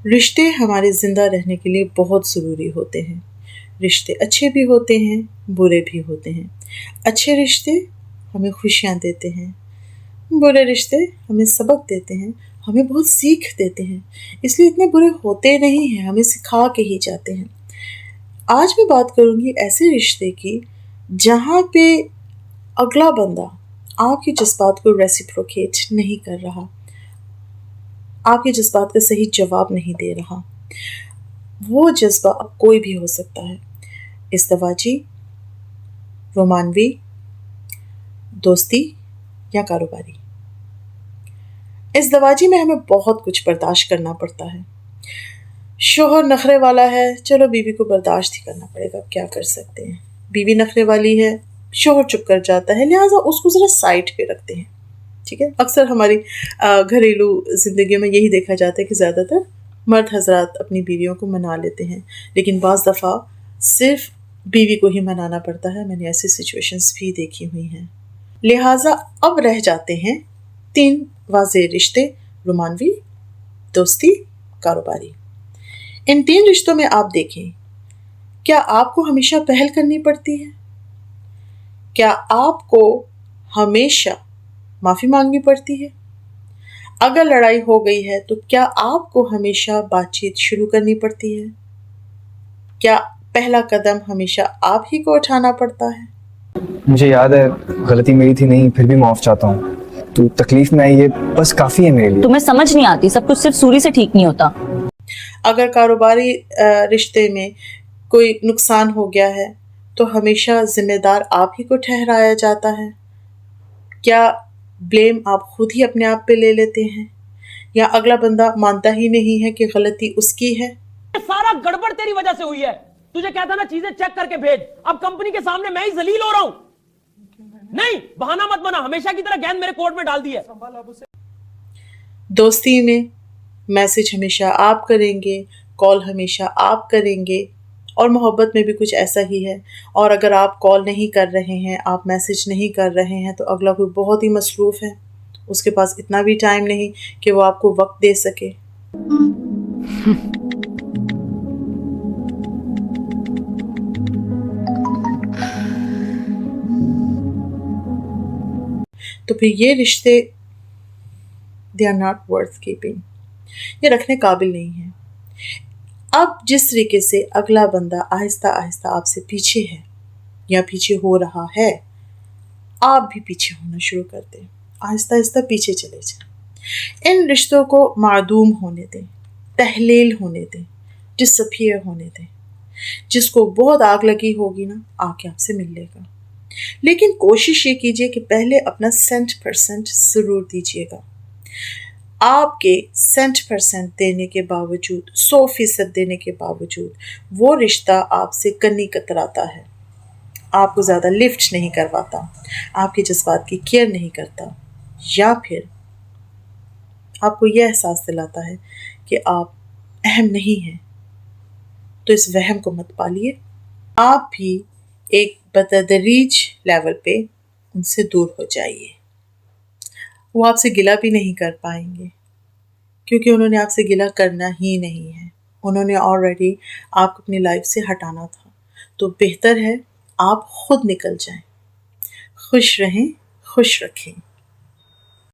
رشتے ہمارے زندہ رہنے کے لیے بہت ضروری ہوتے ہیں. رشتے اچھے بھی ہوتے ہیں، برے بھی ہوتے ہیں. اچھے رشتے ہمیں خوشیاں دیتے ہیں، برے رشتے ہمیں سبق دیتے ہیں، ہمیں بہت سیکھ دیتے ہیں. اس لیے اتنے برے ہوتے نہیں ہیں، ہمیں سکھا کے ہی جاتے ہیں. آج میں بات کروں گی ایسے رشتے کی جہاں پہ اگلا بندہ آپ کے جذبات کو ریسیپروکیٹ نہیں کر رہا، آپ کے جذبات کا صحیح جواب نہیں دے رہا. وہ جذبہ اب کوئی بھی ہو سکتا ہے، ازدواجی، رومانوی، دوستی یا کاروباری. ازدواجی میں ہمیں بہت کچھ برداشت کرنا پڑتا ہے. شوہر نخرے والا ہے، چلو بیوی کو برداشت ہی کرنا پڑے گا، کیا کر سکتے ہیں. بیوی نخرے والی ہے، شوہر چپ کر جاتا ہے، لہٰذا اس کو ذرا سائڈ پہ رکھتے ہیں. ٹھیک ہے، اکثر ہماری گھریلو زندگیوں میں یہی دیکھا جاتا ہے کہ زیادہ تر مرد حضرات اپنی بیویوں کو منا لیتے ہیں، لیکن بعض دفعہ صرف بیوی کو ہی منانا پڑتا ہے. میں نے ایسی سچویشنز بھی دیکھی ہوئی ہیں. لہٰذا اب رہ جاتے ہیں 3 واضح رشتے: رومانوی، دوستی، کاروباری. ان 3 رشتوں میں آپ دیکھیں، کیا آپ کو ہمیشہ پہل کرنی پڑتی ہے؟ کیا آپ کو ہمیشہ معافی مانگنی پڑتی ہے؟ اگر لڑائی ہو گئی ہے تو کیا آپ کو ہمیشہ بات چیت شروع کرنی پڑتی ہے؟ کیا پہلا قدم ہمیشہ آپ ہی کو اٹھانا پڑتا ہے؟ مجھے یاد ہے غلطی میری تھی نہیں، پھر بھی معاف چاہتا ہوں. تو تکلیف میں آئی یہ بس کافی ہے میرے لیے. تمہیں سمجھ نہیں آتی، سب کچھ صرف سوری سے ٹھیک نہیں ہوتا. اگر کاروباری رشتے میں کوئی نقصان ہو گیا ہے تو ہمیشہ ذمہ دار آپ ہی کو ٹھہرایا جاتا ہے. کیا بلیم آپ خود ہی اپنے آپ پہ لے لیتے ہیں، یا اگلا بندہ مانتا ہی نہیں ہے کہ غلطی اس کی ہے؟ سارا گڑبڑ تیری وجہ سے ہوئی ہے. تجھے کہتا نا چیزیں چیک کر کے بھیج، اب کمپنی کے سامنے میں ہی ذلیل ہو رہا ہوں. نہیں، بہانہ مت بنا، ہمیشہ کی طرح گیند میرے کورٹ میں ڈال دی ہے. دوستی میں میسج ہمیشہ آپ کریں گے، کال ہمیشہ آپ کریں گے، اور محبت میں بھی کچھ ایسا ہی ہے. اور اگر آپ کال نہیں کر رہے ہیں، آپ میسج نہیں کر رہے ہیں، تو اگلا کوئی بہت ہی مصروف ہے، اس کے پاس اتنا بھی ٹائم نہیں کہ وہ آپ کو وقت دے سکے. تو پھر یہ رشتے they are not worth keeping، یہ رکھنے قابل نہیں ہیں. اب جس طریقے سے اگلا بندہ آہستہ آہستہ آپ سے پیچھے ہے یا پیچھے ہو رہا ہے، آپ بھی پیچھے ہونا شروع کر دیں، آہستہ آہستہ پیچھے چلے جائیں. ان رشتوں کو معدوم ہونے دیں، تحلیل ہونے دیں، ڈسپیئر ہونے دیں. جس کو بہت آگ لگی ہوگی نا، آ کے آپ سے مل لے گا. لیکن کوشش یہ کیجئے کہ پہلے اپنا 100% ضرور دیجئے گا. آپ کے 100% دینے کے باوجود، 100% دینے کے باوجود وہ رشتہ آپ سے کنی کتراتا ہے، آپ کو زیادہ لفٹ نہیں کرواتا، آپ کے جذبات کی کیئر نہیں کرتا، یا پھر آپ کو یہ احساس دلاتا ہے کہ آپ اہم نہیں ہیں، تو اس وہم کو مت پالیے. آپ بھی ایک بتدریج لیول پہ ان سے دور ہو جائیے. وہ آپ سے گلہ بھی نہیں کر پائیں گے، کیونکہ انہوں نے آپ سے گلہ کرنا ہی نہیں ہے. انہوں نے آلریڈی آپ کو اپنی لائف سے ہٹانا تھا. تو بہتر ہے آپ خود نکل جائیں. خوش رہیں، خوش رکھیں.